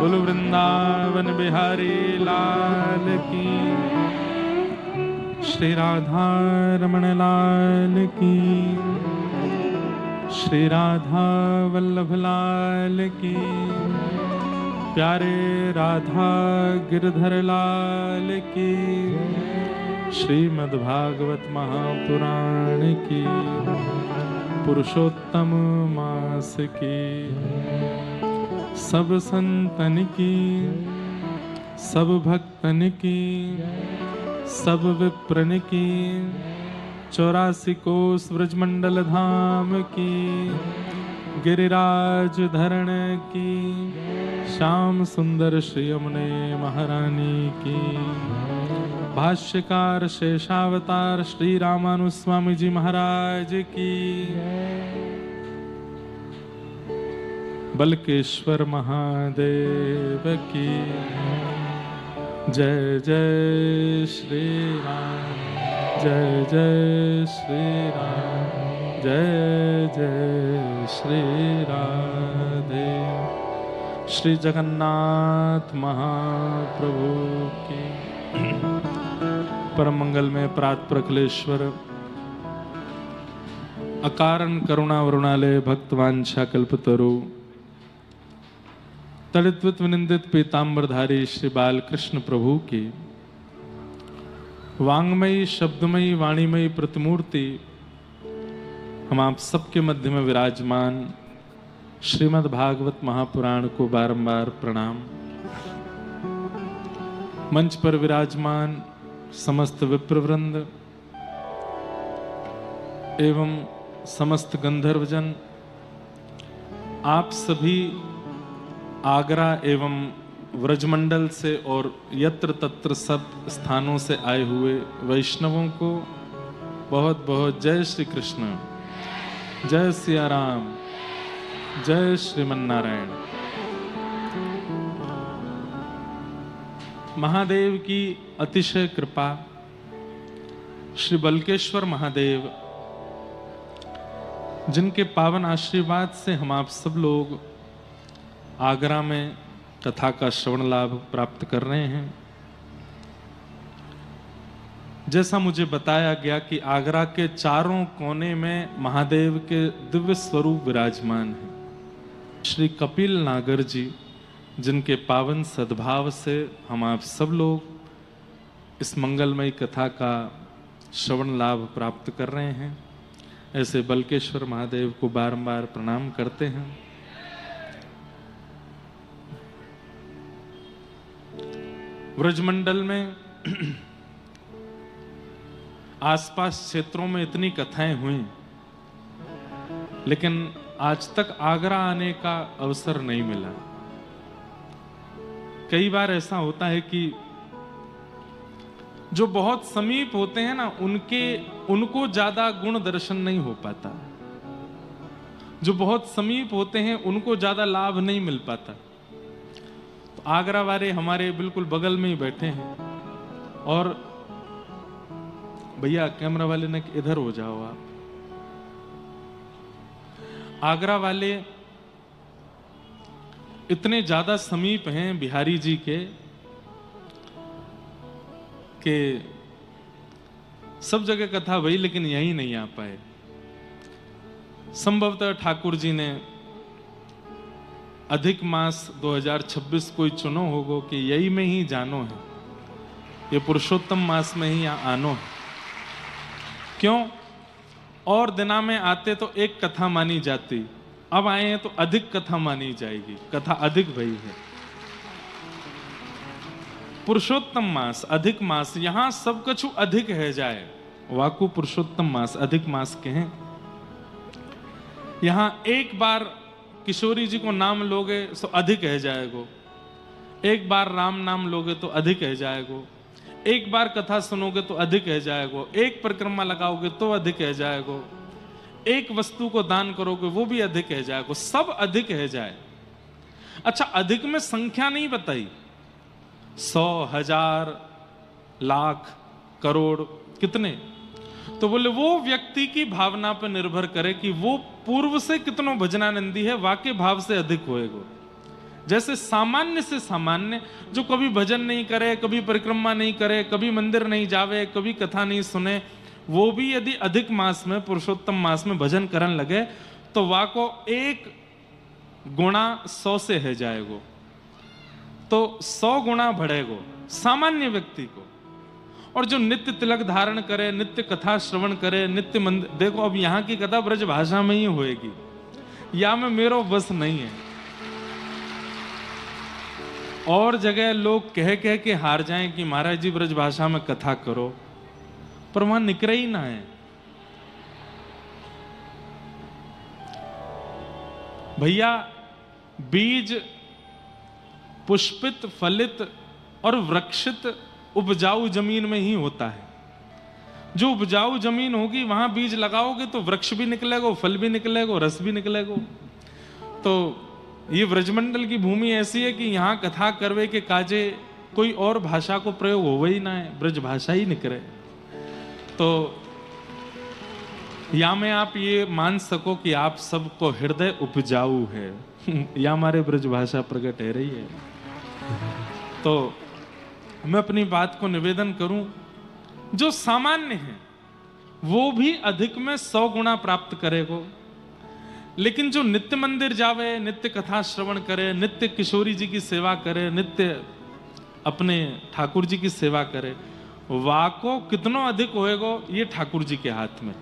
बोलो वृंदावन बिहारी लाल की, श्री राधा रमण लाल की, श्री राधा वल्लभ लाल की, प्यारे राधा गिरधर लाल की, श्रीमद् भागवत महापुराण की, पुरुषोत्तम मास की, सब संतन की, सब भक्तन की, सब विप्रन की, 84 कोस ब्रजमंडल धाम की, गिरिराज धरण की, श्याम सुंदर श्री यमुने महारानी की, भाष्यकार शेषावतार श्री रामानुस्वामी जी महाराज की, बलकेश्वर महादेव की, जय जय श्री राम, जय जय श्री राम, जय जय श्री राधे। श्री जगन्नाथ महाप्रभु की परम मंगल में प्रात प्रकलेश्वर अकारण करुणा वरुणालय भक्तवांछा कल्पतरु तड़ित विनिंदित पीतांबरधारी श्री बालकृष्ण प्रभु की वांगमयी शब्दमयी वाणीमयी प्रतिमूर्ति हम आप सबके मध्य में विराजमान श्रीमद् भागवत महापुराण को बारंबार प्रणाम। मंच पर विराजमान समस्त विप्रवृंद एवं समस्त गंधर्वजन, आप सभी आगरा एवं व्रजमंडल से और यत्र तत्र सब स्थानों से आए हुए वैष्णवों को बहुत बहुत जय श्री कृष्ण, जय सिया राम, जय श्रीमन्नारायण। महादेव की अतिशय कृपा, श्री बलकेश्वर महादेव जिनके पावन आशीर्वाद से हम आप सब लोग आगरा में कथा का श्रवण लाभ प्राप्त कर रहे हैं। जैसा मुझे बताया गया कि आगरा के चारों कोने में महादेव के दिव्य स्वरूप विराजमान हैं। श्री कपिल नागर जी जिनके पावन सद्भाव से हम आप सब लोग इस मंगलमयी कथा का श्रवण लाभ प्राप्त कर रहे हैं, ऐसे बलकेश्वर महादेव को बारंबार प्रणाम करते हैं। व्रजमंडल में आसपास क्षेत्रों में इतनी कथाएं हुई, लेकिन आज तक आगरा आने का अवसर नहीं मिला। कई बार ऐसा होता है कि जो बहुत समीप होते हैं ना, उनको ज्यादा गुण दर्शन नहीं हो पाता। जो बहुत समीप होते हैं उनको ज्यादा लाभ नहीं मिल पाता। आगरा वाले हमारे बिल्कुल बगल में ही बैठे हैं। और भैया कैमरा वाले ने इधर हो जाओ आप। आगरा वाले इतने ज्यादा समीप हैं बिहारी जी के कि सब जगह कथा वही, लेकिन यहीं नहीं आ पाए। संभवतः ठाकुर जी ने अधिक मास 2026 कोई चुनो होगो कि यही में ही जानो है, ये पुरुषोत्तम मास में ही आनो है। क्यों? और दिना में आते तो एक कथा मानी जाती, अब आए हैं तो अधिक कथा मानी जाएगी। कथा अधिक भई है। पुरुषोत्तम मास, अधिक मास, यहां सब कछु अधिक है जाए। वाकु पुरुषोत्तम मास, अधिक मास के हैं। यहां एक बार किशोरी जी को नाम लोगे तो अधिक है जाएगो, एक बार राम नाम लोगे तो अधिक है जाएगो, एक बार कथा सुनोगे तो अधिक है जाएगो, एक परिक्रमा लगाओगे तो अधिक है जाएगो, एक वस्तु को दान करोगे वो भी अधिक है जाएगो, सब अधिक है जाए। अच्छा, अधिक में संख्या नहीं बताई, 100, 1000, लाख, करोड़, कितने? तो बोले वो व्यक्ति की भावना पर निर्भर करे कि वो पूर्व से कितनो भजनानंदी है, वाके भाव से अधिक होएगो। जैसे सामान्य से सामान्य जो कभी भजन नहीं करे, कभी परिक्रमा नहीं करे, कभी मंदिर नहीं जावे, कभी कथा नहीं सुने, वो भी यदि अधिक मास में, पुरुषोत्तम मास में भजन करन लगे तो वाको 1 गुणा 100 से है जाएगो, तो 100 गुणा बढ़ेगो सामान्य व्यक्ति को। और जो नित्य तिलक धारण करे, नित्य कथा श्रवण करे, नित्य मंदिर, देखो अब यहाँ की कथा ब्रज भाषा में ही होएगी, या में मेरो बस नहीं है। और जगह लोग कह कह के हार जाएं कि महाराज जी ब्रज भाषा में कथा करो, पर वहां निकरे ही ना है। भैया बीज पुष्पित, फलित और वृक्षित उपजाऊ जमीन में ही होता है। जो उपजाऊ जमीन होगी वहां बीज लगाओगे तो वृक्ष भी निकलेगा, फल भी निकलेगा, रस भी निकलेगा। तो ये ब्रजमंडल की भूमि ऐसी है कि यहाँ कथा करवे के काजे कोई और भाषा को प्रयोग हो ही ना है, ब्रज भाषा ही निकले। तो या में आप ये मान सको कि आप सबको हृदय उपजाऊ है या हमारे ब्रज भाषा प्रकट है रही है। तो मैं अपनी बात को निवेदन करूं, जो सामान्य है वो भी अधिक में 100 गुणा प्राप्त करेगो, लेकिन जो नित्य मंदिर जावे, नित्य कथा श्रवण करे, नित्य किशोरी जी की सेवा करे, नित्य अपने ठाकुर जी की सेवा करे, वाको कितनो अधिक होएगो ये ठाकुर जी के हाथ में।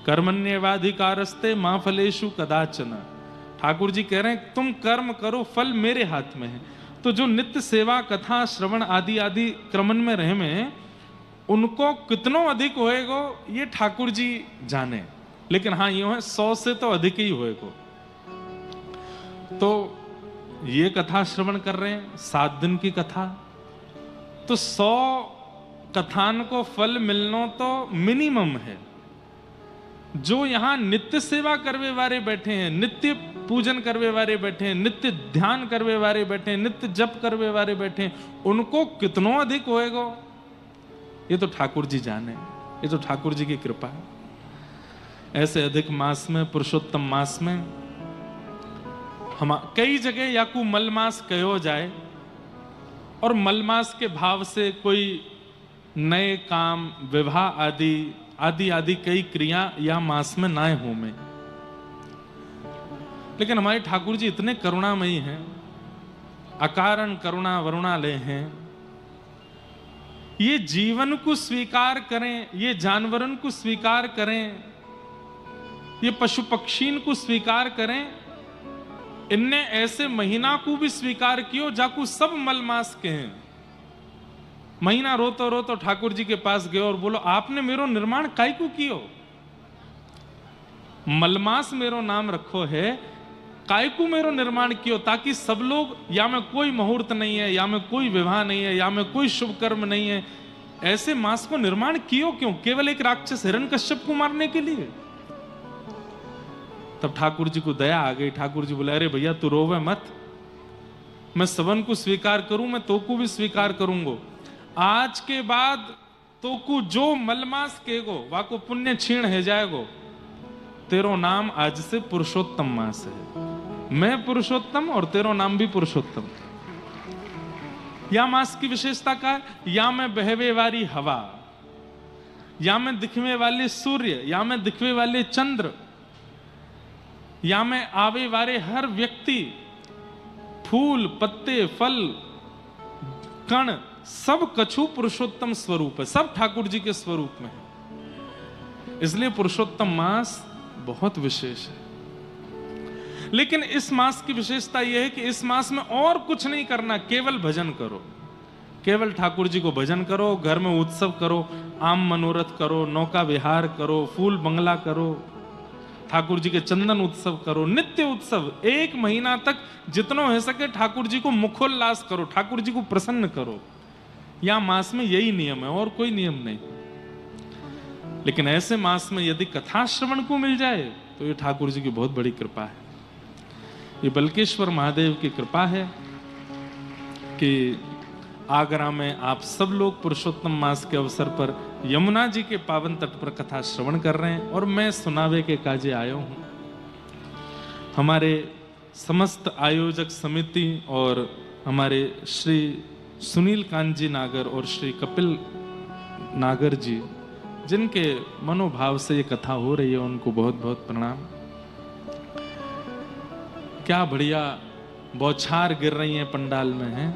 कर्मण्येवाधिकारस्ते मां फलेषु कदाचन। ठाकुर जी कह रहे हैं तुम कर्म करो, फल मेरे हाथ में है। तो जो नित्य सेवा कथा श्रवण आदि आदि क्रमन में रहे में, उनको कितनो अधिक होएगो ये ठाकुर जी जाने। लेकिन हाँ यूं है 100 से तो अधिक ही होएगो। तो ये कथा श्रवण कर रहे हैं 7 दिन की कथा, तो 100 कथान को फल मिलना तो मिनिमम है। जो यहाँ नित्य सेवा करवे वाले बैठे हैं, नित्य पूजन करवे वाले बैठे हैं, नित्य ध्यान करवे वाले बैठे हैं, नित्य जप करवे वाले बैठे हैं, उनको कितनो अधिक होएगा ये तो ठाकुर जी जाने, ये तो ठाकुर जी की कृपा है। ऐसे अधिक मास में, पुरुषोत्तम मास में हम कई जगह याकू मलमास कहो जाए, और मलमास के भाव से कोई नए काम, विवाह आदि आदि आदि कई क्रिया या मास में ना हो में। लेकिन हमारे ठाकुर जी इतने करुणामयी हैं, अकारण करुणा वरुणालय हैं। ये जीवन को स्वीकार करें, ये जानवरन को स्वीकार करें, ये पशु पक्षीन को स्वीकार करें, इनने ऐसे महीना को भी स्वीकार कियो जाकू सब मलमास के हैं। महीना रोतो रोतो ठाकुर जी के पास गयो और बोलो आपने मेरो निर्माण काई को कियो? मलमास मेरो नाम रखो है, काय को मेरो निर्माण कियो? ताकि सब लोग, या में कोई मुहूर्त नहीं है, या में कोई विवाह नहीं है, या में कोई शुभ कर्म नहीं है, ऐसे मास को निर्माण कियो क्यों? केवल एक राक्षस हिरण्यकश्यप को मारने के लिए? तब ठाकुर जी को दया आ गई। ठाकुर जी बोले अरे भैया तू रोवे मत, मैं सबन को स्वीकार करूं, मैं तो को भी स्वीकार करूंगा। आज के बाद तो को जो मलमास केगो वाको पुण्य क्षीण है जाएगो। तेरो नाम आज से पुरुषोत्तम मास है, मैं पुरुषोत्तम और तेरो नाम भी पुरुषोत्तम। या मास की विशेषता का, या में बहवे वाली हवा, या में दिखवे वाले सूर्य, या में दिखवे वाले चंद्र, या में आवे वाले हर व्यक्ति, फूल पत्ते फल कण सब कछु पुरुषोत्तम स्वरूप है, सब ठाकुर जी के स्वरूप में है। इसलिए पुरुषोत्तम मास बहुत विशेष है। लेकिन इस मास की विशेषता यह है कि इस मास में और कुछ नहीं करना, केवल भजन करो, केवल ठाकुर जी को भजन करो, घर में उत्सव करो, आम मनोरथ करो, नौका विहार करो, फूल बंगला करो, ठाकुर जी के चंदन उत्सव करो, नित्य उत्सव। 1 महीना तक जितना हो सके ठाकुर जी को मुखोल्लास करो, ठाकुर जी को प्रसन्न करो। या मास में यही नियम है और कोई नियम नहीं। लेकिन ऐसे मास में यदि कथा श्रवण को मिल जाए तो ये ठाकुर जी की बहुत बड़ी कृपा है। ये बल्केश्वर महादेव की कृपा है कि आगरा में आप सब लोग पुरुषोत्तम मास के अवसर पर यमुना जी के पावन तट पर कथा श्रवण कर रहे हैं, और मैं सुनावे के काजे आया हूं। हमारे समस्त आयोजक समिति और हमारे श्री सुनील कांजी नागर और श्री कपिल नागर जी, जिनके मनोभाव से ये कथा हो रही है, उनको बहुत बहुत प्रणाम। क्या बढ़िया बौछार गिर रही है पंडाल में है।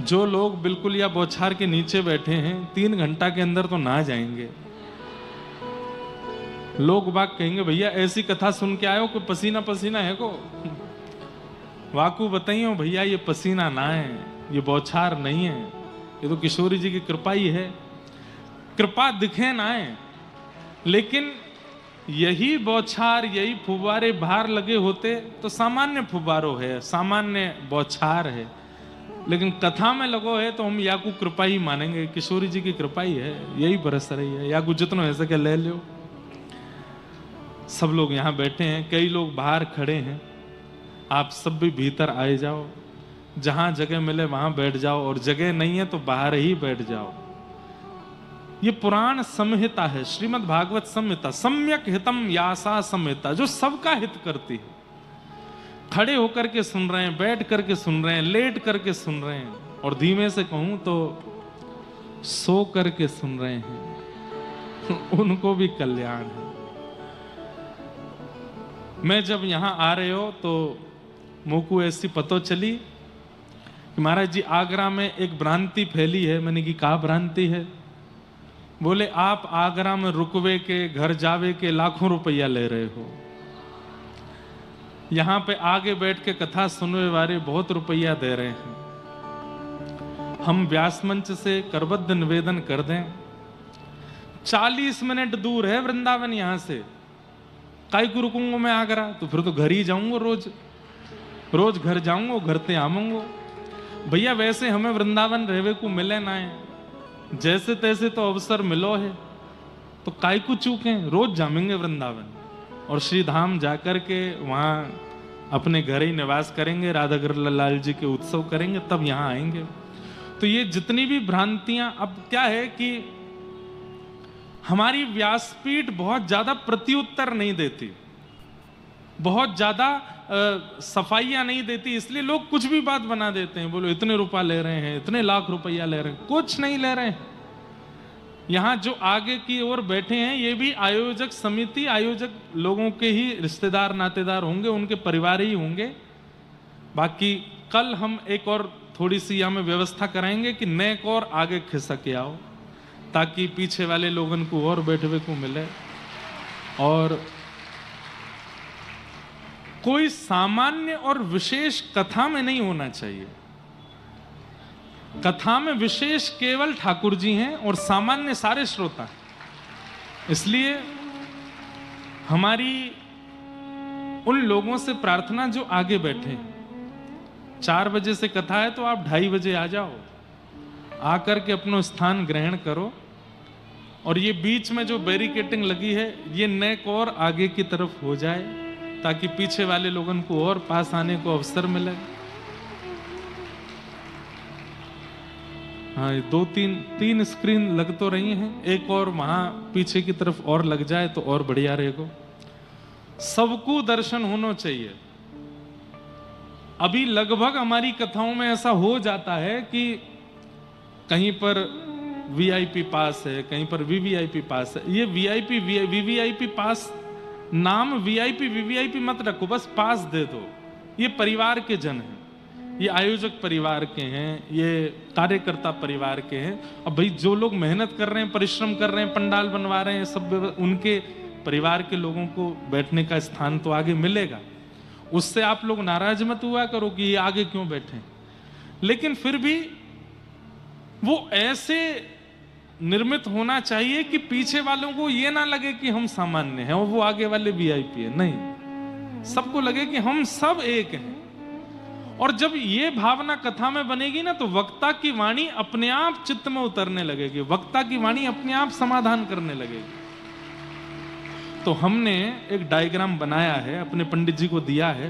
जो लोग बिल्कुल या बौछार के नीचे बैठे हैं 3 घंटा के अंदर तो नहा जाएंगे। लोग बाग कहेंगे भैया ऐसी कथा सुन के आयो, कोई पसीना पसीना है को? वाकू बताइयो भैया ये पसीना ना है, ये बौछार नहीं है, ये तो किशोरी जी की कृपा ही है। कृपा दिखे ना है, लेकिन यही बौछार यही फुब्बारे बाहर लगे होते तो सामान्य फुब्बारो है, सामान्य बौछार है, लेकिन कथा में लगो है तो हम याकू कृपा ही मानेंगे, किशोरी जी की कृपा ही है, यही बरस रही है। याकू जितना है सके ले लो। सब लोग यहाँ बैठे हैं, कई लोग बाहर खड़े हैं, आप सब भी भीतर आए जाओ, जहां जगह मिले वहां बैठ जाओ, और जगह नहीं है तो बाहर ही बैठ जाओ। ये पुराण संहिता है, श्रीमद् भागवत संहिता, सम्यक हितम यासा संहिता, जो सबका हित करती है। खड़े होकर के सुन रहे हैं, बैठ करके सुन रहे हैं, लेट करके सुन रहे हैं, और धीमे से कहूं तो सो करके सुन रहे हैं उनको भी कल्याण है। मैं जब यहां आ रहे हो तो मोकू ऐसी पतो चली कि महाराज जी आगरा में एक भ्रांति फैली है। मैंने की कहा भ्रांति है? बोले आप आगरा में रुकवे के, घर जावे के लाखों रुपया ले रहे हो, यहां पे आगे बैठ के कथा सुनने वाले बहुत रुपया दे रहे हैं। हम व्यास मंच से करबद्ध निवेदन कर दें, 40 मिनट दूर है वृंदावन यहां से, काई को रुकूंगा मैं आगरा? तो फिर तो घर ही जाऊंगा, रोज घर जाऊंगा, घर ते आऊंगा। भैया वैसे हमें वृंदावन रहवे को मिले ना है, जैसे तैसे तो अवसर मिलो है, तो काय को चूके, रोज जामेंगे वृंदावन और श्री धाम जाकर के वहां अपने घर ही निवास करेंगे, राधा कृष्ण लाल जी के उत्सव करेंगे, तब यहां आएंगे। तो ये जितनी भी भ्रांतियां, अब क्या है कि हमारी व्यासपीठ बहुत ज्यादा प्रत्युत्तर नहीं देती, बहुत ज्यादा सफाइयां नहीं देती, इसलिए लोग कुछ भी बात बना देते हैं। बोलो इतने रुपया ले रहे हैं, इतने लाख रुपया ले रहे हैं, कुछ नहीं ले रहे हैं। यहां जो आगे की ओर बैठे हैं ये भी आयोजक समिति, आयोजक लोगों के ही रिश्तेदार नातेदार होंगे, उनके परिवार ही होंगे। बाकी कल हम एक और थोड़ी सी यहाँ में व्यवस्था कराएंगे कि नेक और आगे खिसक के आओ, ताकि पीछे वाले लोगों को और बैठने को मिले। और कोई सामान्य और विशेष कथा में नहीं होना चाहिए। कथा में विशेष केवल ठाकुर जी हैं और सामान्य सारे श्रोता। इसलिए हमारी उन लोगों से प्रार्थना जो आगे बैठे हैं, 4 बजे से कथा है तो आप 2:30 बजे आ जाओ, आकर के अपना स्थान ग्रहण करो। और ये बीच में जो बैरिकेटिंग लगी है ये नेक और आगे की तरफ हो जाए, ताकि पीछे वाले लोगों को और पास आने को अवसर मिले। हाँ, 2-3 स्क्रीन लग तो रही हैं, एक और वहां पीछे की तरफ और लग जाए तो और बढ़िया रहेगा। सबको दर्शन होना चाहिए। अभी लगभग हमारी कथाओं में ऐसा हो जाता है कि कहीं पर वीआईपी पास है, कहीं पर वीवीआईपी पास है। ये वीआईपी वीवीआईपी पास, नाम वीआईपी वीवीआईपी मत रखो, बस पास दे दो। ये परिवार के जन हैं, ये आयोजक परिवार के हैं, ये कार्यकर्ता परिवार के हैं। अब भाई जो लोग मेहनत कर रहे हैं, परिश्रम कर रहे हैं, पंडाल बनवा रहे हैं, सब उनके परिवार के लोगों को बैठने का स्थान तो आगे मिलेगा। उससे आप लोग नाराज मत हुआ करो कि ये आगे क्यों बैठे। लेकिन फिर भी वो ऐसे निर्मित होना चाहिए कि पीछे वालों को ये ना लगे कि हम सामान्य हैं और वो आगे वाले वीआईपी है। नहीं, सबको लगे कि हम सब एक हैं। और जब ये भावना कथा में बनेगी ना, तो वक्ता की वाणी अपने आप चित्त में उतरने लगेगी, वक्ता की वाणी अपने आप समाधान करने लगेगी। तो हमने एक डायग्राम बनाया है, अपने पंडित जी को दिया है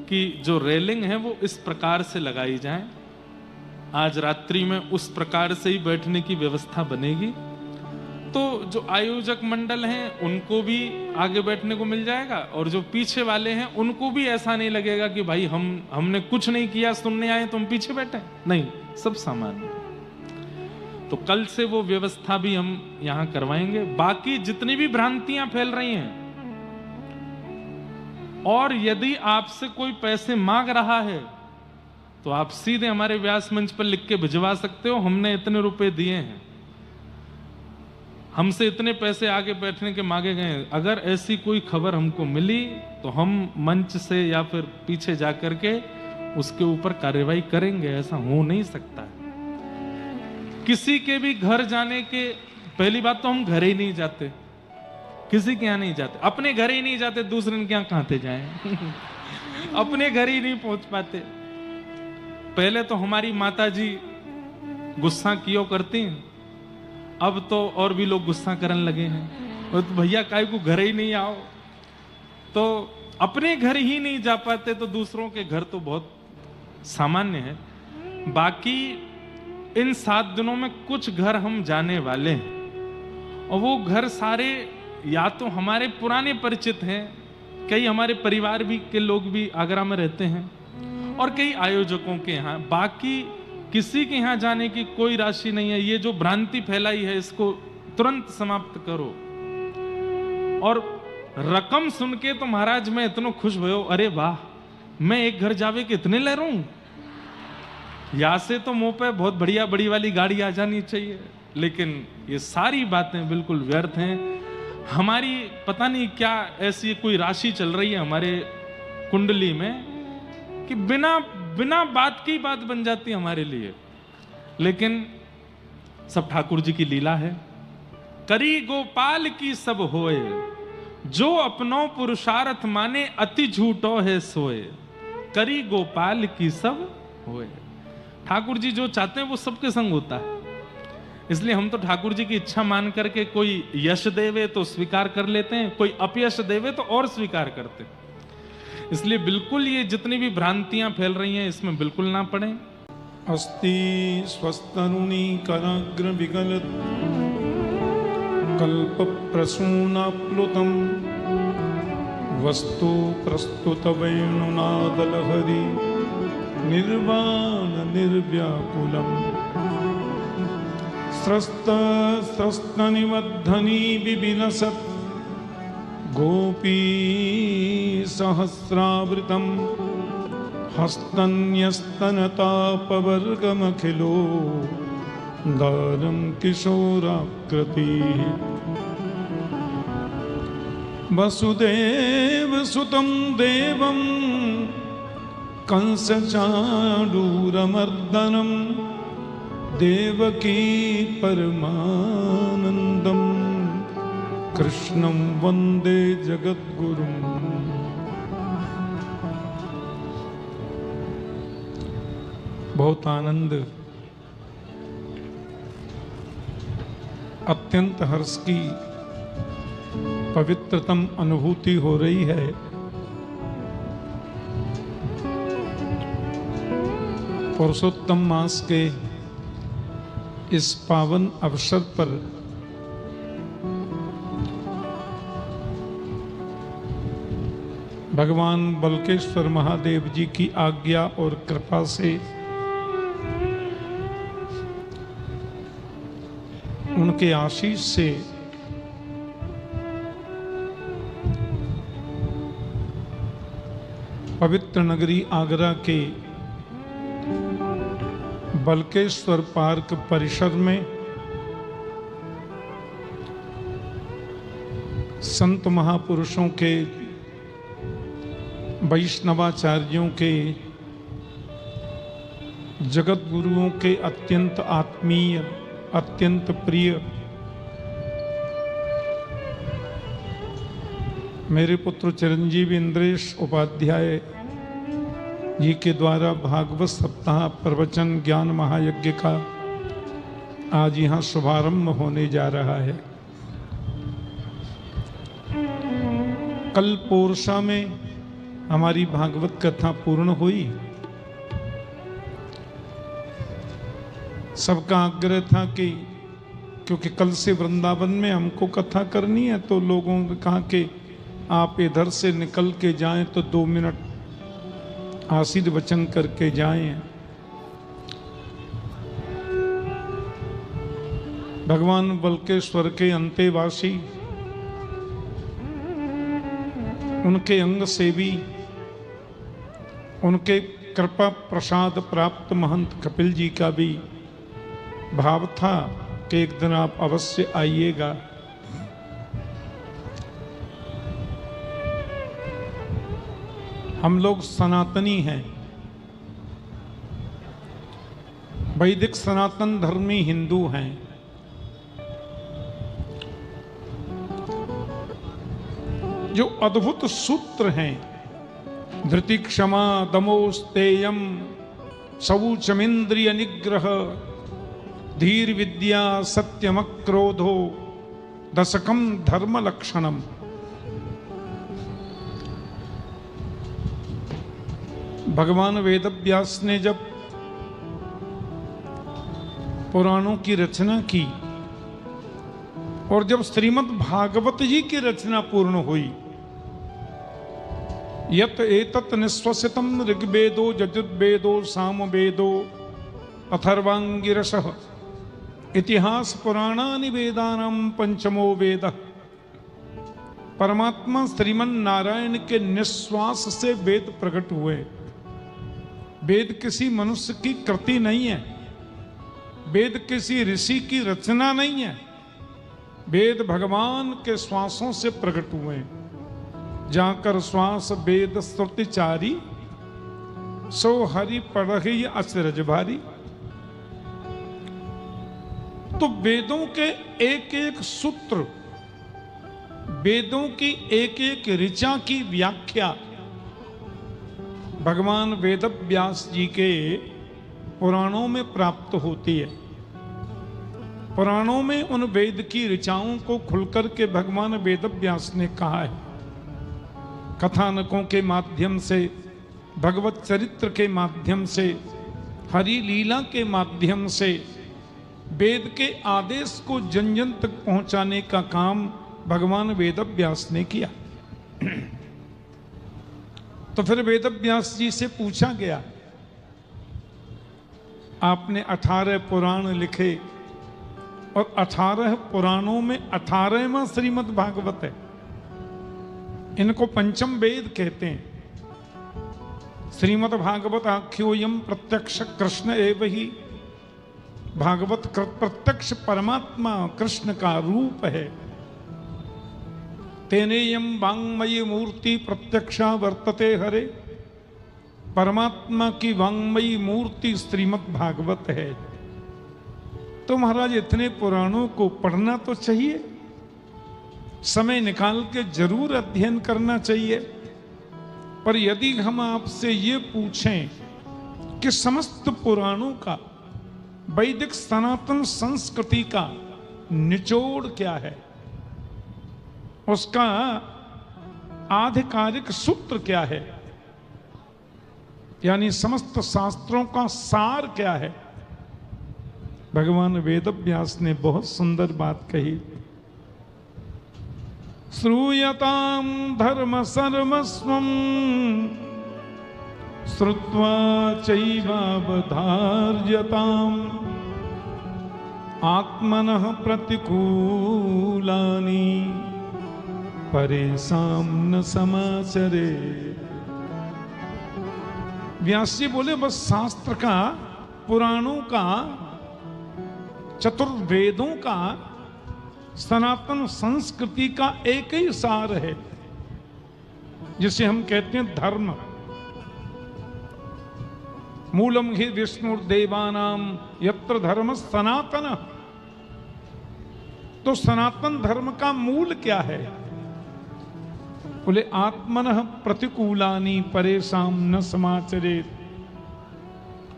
कि जो रेलिंग है वो इस प्रकार से लगाई जाए। आज रात्रि में उस प्रकार से ही बैठने की व्यवस्था बनेगी। तो जो आयोजक मंडल हैं उनको भी आगे बैठने को मिल जाएगा, और जो पीछे वाले हैं उनको भी ऐसा नहीं लगेगा कि भाई हमने कुछ नहीं किया, सुनने आए तो हम पीछे बैठे। नहीं, सब सामान्य। तो कल से वो व्यवस्था भी हम यहां करवाएंगे। बाकी जितनी भी भ्रांतियां फैल रही हैं, और यदि आपसे कोई पैसे मांग रहा है तो आप सीधे हमारे व्यास मंच पर लिख के भिजवा सकते हो, हमने इतने रुपए दिए हैं, हमसे इतने पैसे आगे बैठने के मांगे गए हैं। अगर ऐसी कोई खबर हमको मिली तो हम मंच से या फिर पीछे जाकर के उसके ऊपर कार्रवाई करेंगे। ऐसा हो नहीं सकता है। किसी के भी घर जाने के, पहली बात तो हम घर ही नहीं जाते, किसी के यहां नहीं जाते, अपने घर ही नहीं जाते, दूसरे के यहां कहां जाएं? अपने घर ही नहीं पहुंच पाते। पहले तो हमारी माता जी गुस्सा कियो करती हैं, अब तो और भी लोग गुस्सा करने लगे हैं, तो भैया काय को घर ही नहीं आओ। तो अपने घर ही नहीं जा पाते तो दूसरों के घर तो बहुत सामान्य है। बाकी इन 7 दिनों में कुछ घर हम जाने वाले हैं, और वो घर सारे या तो हमारे पुराने परिचित हैं, कई हमारे परिवार भी के लोग भी आगरा में रहते हैं, और कई आयोजकों के यहाँ। बाकी किसी के यहाँ जाने की कोई राशि नहीं है। ये जो भ्रांति फैलाई है इसको तुरंत समाप्त करो। और रकम सुन के तो महाराज मैं इतना खुश भयो, अरे वाह, मैं एक घर जावे के इतने ले रहा हूं, या से तो मुंह पे बहुत बढ़िया बड़ी वाली गाड़ी आ जानी चाहिए। लेकिन ये सारी बातें बिल्कुल व्यर्थ हैं। हमारी पता नहीं क्या ऐसी कोई राशि चल रही है हमारे कुंडली में कि बिना बात की बात बन जाती है हमारे लिए। लेकिन सब ठाकुर जी की लीला है। करी गोपाल की सब होए, जो अपनो पुरुषार्थ माने अति झूठो है सोए। करी गोपाल की सब होए। ठाकुर जी जो चाहते हैं वो सबके संग होता है। इसलिए हम तो ठाकुर जी की इच्छा मान करके, कोई यश देवे तो स्वीकार कर लेते हैं, कोई अपयश देवे तो और स्वीकार करते हैं। इसलिए बिल्कुल ये जितनी भी भ्रांतियां फैल रही हैं इसमें बिल्कुल ना पड़े। अस्ति स्वस्तरुणी कराग्र विगलत कल्प प्रसूनाप्लुतम वस्तु प्रस्तुत वेणुनादलहरी निर्वाण निर्व्याकुलम स्रस्त स्रस्त निवर्धनी बिबिलसत् गोपी सहस्रावृतम हस्तन्यस्तनतापवर्गमखिलो दारं किशोराकृति वसुदेव सुतं देवं कंसचाणूरमर्दनं देवकी परमानंदम कृष्णं वंदे जगद्गुरुं। बहुत आनंद, अत्यंत हर्ष की पवित्रतम अनुभूति हो रही है। पुरुषोत्तम मास के इस पावन अवसर पर भगवान बलकेश्वर महादेव जी की आज्ञा और कृपा से, उनके आशीष से पवित्र नगरी आगरा के बलकेश्वर पार्क परिसर में संत महापुरुषों के, वैष्णवाचार्यों के, जगत गुरुओं के अत्यंत आत्मीय, अत्यंत प्रिय मेरे पुत्र चिरंजीवी इंद्रेश उपाध्याय जी के द्वारा भागवत सप्ताह प्रवचन ज्ञान महायज्ञ का आज यहाँ शुभारंभ होने जा रहा है। कल पोरसा में हमारी भागवत कथा पूर्ण हुई। सबका आग्रह था कि क्योंकि कल से वृंदावन में हमको कथा करनी है, तो लोगों ने कहा कि आप इधर से निकल के जाएं तो 2 मिनट आशीर्वचन करके जाएं। भगवान बल्केश्वर के अंतेवासी, उनके अंग से भी उनके कृपा प्रसाद प्राप्त महंत कपिल जी का भी भाव था कि एक दिन आप अवश्य आइएगा। हम लोग सनातनी हैं, वैदिक सनातन धर्मी हिंदू हैं। जो अद्भुत सूत्र हैं, धृति क्षमा दमोस्तेयम शौचमिंद्रिय निग्रह धीर विद्या सत्यम क्रोधो दशकम धर्म लक्षणम। भगवान वेदव्यास ने जब पुराणों की रचना की और जब श्रीमद् भागवत जी की रचना पूर्ण हुई, यत एतत् निश्वसितम ऋग्वेदो यजुर्वेदो सामवेदो अथर्वांगिरसः इतिहास पुराणानि वेदानां पंचमो वेद। परमात्मा श्रीमन नारायण के निश्वास से वेद प्रकट हुए। वेद किसी मनुष्य की कृति नहीं है, वेद किसी ऋषि की रचना नहीं है, वेद भगवान के श्वासों से प्रकट हुए। जाकर श्वास वेद श्रुतिचारी सो हरि पढ़हि अचरज भारी। तो वेदों के एक एक सूत्र, वेदों की एक एक ऋचा की व्याख्या भगवान वेदव्यास जी के पुराणों में प्राप्त होती है। पुराणों में उन वेद की ऋचाओं को खुलकर के भगवान वेदव्यास ने कहा है। कथानकों के माध्यम से, भगवत चरित्र के माध्यम से, हरि लीला के माध्यम से वेद के आदेश को जन जन तक पहुंचाने का काम भगवान वेदव्यास ने किया। तो फिर वेदव्यास जी से पूछा गया, आपने 18 पुराण लिखे और 18 पुराणों में 18वां श्रीमद् भागवत है। इनको पंचम वेद कहते हैं। श्रीमद् भागवत आख्योयम प्रत्यक्ष कृष्ण एव ही। भागवत प्रत्यक्ष परमात्मा कृष्ण का रूप है। तेनेयम वांगमयी मूर्ति प्रत्यक्षा वर्तते हरे। परमात्मा की वांगमयी मूर्ति श्रीमद् भागवत है। तो महाराज इतने पुराणों को पढ़ना तो चाहिए, समय निकाल के जरूर अध्ययन करना चाहिए। पर यदि हम आपसे ये पूछें कि समस्त पुराणों का, वैदिक सनातन संस्कृति का निचोड़ क्या है, उसका आधिकारिक सूत्र क्या है, यानी समस्त शास्त्रों का सार क्या है, भगवान वेदव्यास ने बहुत सुंदर बात कही। श्रूयतां धर्म सर्वस्वं श्रुत्वा चैवावधार्यताम् आत्मनः प्रतिकूलानि परेषां न समाचरे। व्यास जी बोले बस शास्त्र का, पुराणों का, चतुर्वेदों का, सनातन संस्कृति का एक ही सार है, जिसे हम कहते हैं धर्म। मूलम ही विष्णुर्देवानां यत्र धर्म सनातन। तो सनातन धर्म का मूल क्या है? बोले आत्मनः प्रतिकूलानि परेषां न समाचरेत्।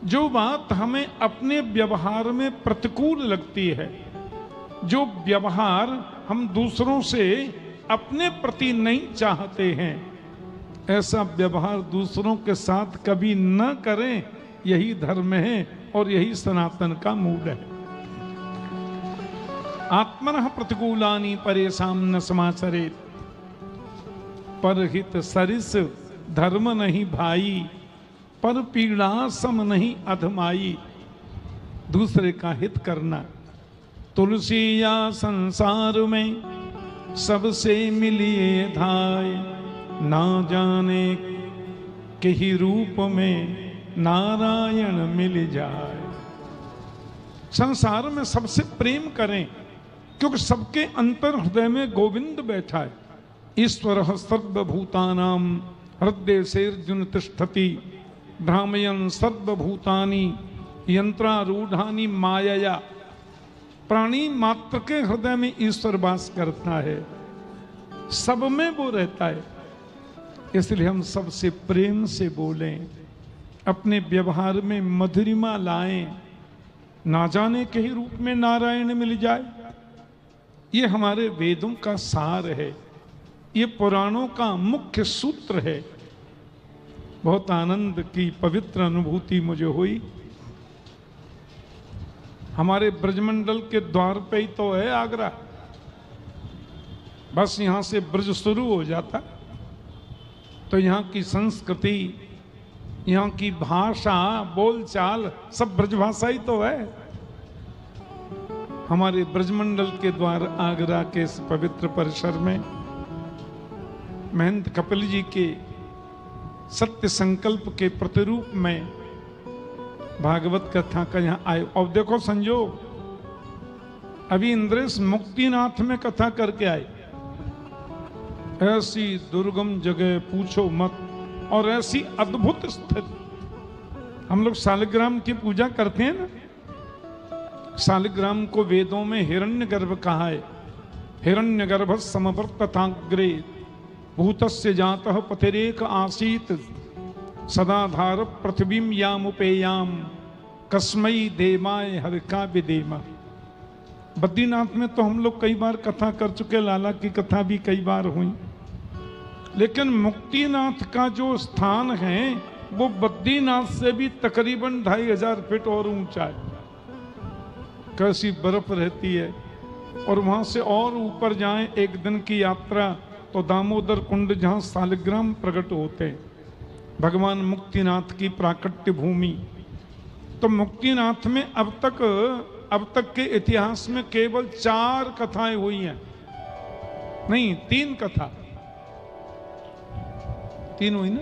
जो बात हमें अपने व्यवहार में प्रतिकूल लगती है, जो व्यवहार हम दूसरों से अपने प्रति नहीं चाहते हैं, ऐसा व्यवहार दूसरों के साथ कभी न करें। यही धर्म है और यही सनातन का मूल है। आत्मनः प्रतिकूलानि परेशान न समाचरेत, परहित सरिस धर्म नहीं भाई, पर पीड़ा सम नहीं अधमाई। दूसरे का हित करना, तुलसी या संसार में सबसे मिलिए धाय, ना जाने के ही रूप में नारायण मिल जाए। संसार में सबसे प्रेम करें, क्योंकि सबके अंतर हृदय में गोविंद बैठा है। ईश्वर सर्वभूतानां हृदय सेर्जुन तिष्ठति, भ्रामयन् सर्वभूतानि यंत्रारूढ़ानि मायया। प्राणी मात्र के हृदय में ईश्वर वास करता है, सब में वो रहता है। इसलिए हम सबसे प्रेम से बोलें, अपने व्यवहार में मधुरिमा लाएं, ना जाने के ही रूप में नारायण मिल जाए। ये हमारे वेदों का सार है, ये पुराणों का मुख्य सूत्र है। बहुत आनंद की पवित्र अनुभूति मुझे हुई। हमारे ब्रजमंडल के द्वार पे ही तो है आगरा, बस यहां से ब्रज शुरू हो जाता तो यहाँ की संस्कृति, यहाँ की भाषा, बोलचाल सब ब्रजभाषा ही तो है। हमारे ब्रजमंडल के द्वार आगरा के इस पवित्र परिसर में महंत कपिल जी के सत्य संकल्प के प्रतिरूप में भागवत कथा का यहाँ आए। और देखो संजोग, अभी इंद्रेश मुक्तिनाथ में कथा करके आए। ऐसी दुर्गम जगह पूछो मत, और ऐसी अद्भुत स्थिति। हम लोग शालिग्राम की पूजा करते हैं ना, शालिग्राम को वेदों में हिरण्यगर्भ कहा है। हिरण्यगर्भ समवर्तताग्रे भूतस्य जातः पतिरेक आसीत, सदाधार पृथ्वीम यामुपेयाम कस्मई देमाय हरिका विदेमा। बद्रीनाथ में तो हम लोग कई बार कथा कर चुके, लाला की कथा भी कई बार हुई। लेकिन मुक्तिनाथ का जो स्थान है वो बद्रीनाथ से भी तकरीबन 2500 फीट और ऊंचा है। कैसी बर्फ रहती है। और वहां से और ऊपर जाएं एक दिन की यात्रा तो दामोदर कुंड, जहां शालिग्राम प्रकट होते हैं, भगवान मुक्तिनाथ की प्राकट्य भूमि। तो मुक्तिनाथ में अब तक के इतिहास में केवल 4 कथाएं हुई हैं, नहीं 3 कथा, 3 हुई ना।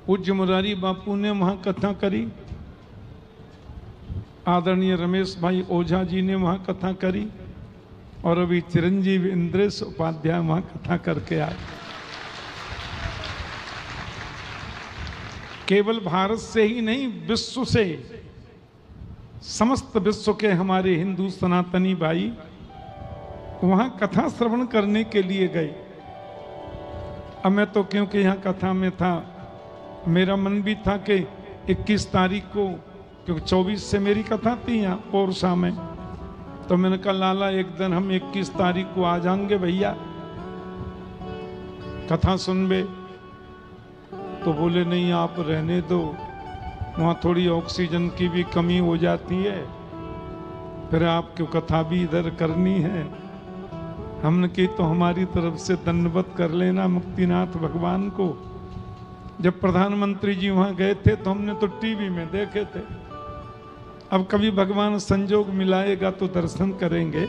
पूज्य मुरारी बापू ने वहां कथा करी, आदरणीय रमेश भाई ओझा जी ने वहां कथा करी, और अभी चिरंजीव इंद्रेश उपाध्याय वहां कथा करके आए। केवल भारत से ही नहीं, विश्व से, समस्त विश्व के हमारे हिंदू सनातनी भाई वहां कथा श्रवण करने के लिए गए। अब मैं तो क्योंकि यहाँ कथा में था, मेरा मन भी था कि 21 तारीख को, क्योंकि 24 से मेरी कथा थी यहाँ पोरसा में, तो मैंने कहा लाला एक दिन हम 21 तारीख को आ जाएंगे भैया, कथा सुनबे। तो बोले नहीं आप रहने दो, वहाँ थोड़ी ऑक्सीजन की भी कमी हो जाती है, फिर आपको कथा भी इधर करनी है। हमने की तो हमारी तरफ से दंडवत कर लेना मुक्तिनाथ भगवान को। जब प्रधानमंत्री जी वहाँ गए थे तो हमने तो टीवी में देखे थे, अब कभी भगवान संजोग मिलाएगा तो दर्शन करेंगे।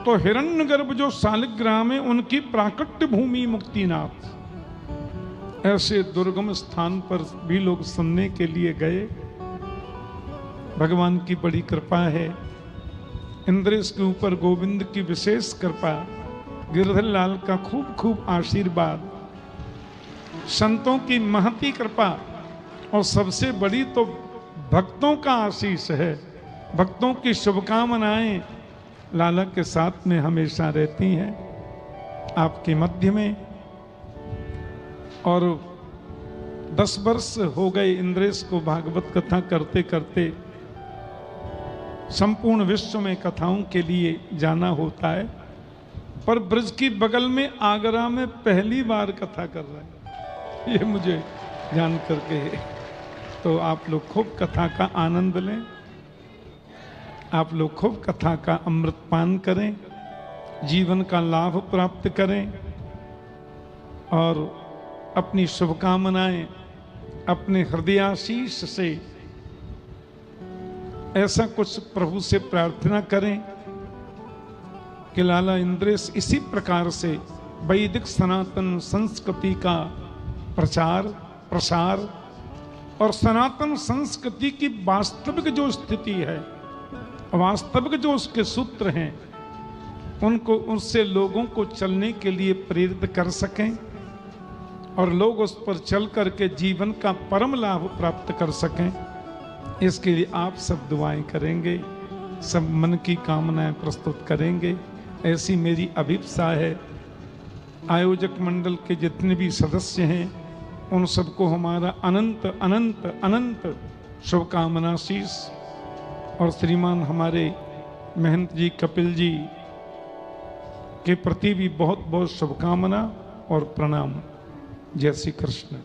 तो हिरण्यगर्भ जो शालिग्राम है उनकी प्राकट्य भूमि मुक्तिनाथ, ऐसे दुर्गम स्थान पर भी लोग सुनने के लिए गए। भगवान की बड़ी कृपा है, इंद्रेश के ऊपर गोविंद की विशेष कृपा, गिरधर लाल का खूब खूब आशीर्वाद, संतों की महती कृपा, और सबसे बड़ी तो भक्तों का आशीष है। भक्तों की शुभकामनाएं लाला के साथ में हमेशा रहती हैं, आपके मध्य में। और 10 वर्ष हो गए इंद्रेश को भागवत कथा करते करते। संपूर्ण विश्व में कथाओं के लिए जाना होता है, पर ब्रज की बगल में आगरा में पहली बार कथा कर रहे हैं, ये मुझे जान करके है। तो आप लोग खूब कथा का आनंद लें। आप लोग खूब कथा का अमृत पान करें, जीवन का लाभ प्राप्त करें और अपनी शुभकामनाएं अपने हृदयाशीष से ऐसा कुछ प्रभु से प्रार्थना करें कि लाला इंद्रेश इसी प्रकार से वैदिक सनातन संस्कृति का प्रचार प्रसार और सनातन संस्कृति की वास्तविक जो स्थिति है, वास्तविक जो उसके सूत्र हैं, उनको उससे लोगों को चलने के लिए प्रेरित कर सकें और लोग उस पर चल करके जीवन का परम लाभ प्राप्त कर सकें। इसके लिए आप सब दुआएं करेंगे, सब मन की कामनाएं प्रस्तुत करेंगे, ऐसी मेरी अभिप्सा है। आयोजक मंडल के जितने भी सदस्य हैं उन सबको हमारा अनंत अनंत अनंत शुभकामना शीश और श्रीमान हमारे महंत जी कपिल जी के प्रति भी बहुत बहुत शुभकामना और प्रणाम। जय श्री कृष्ण।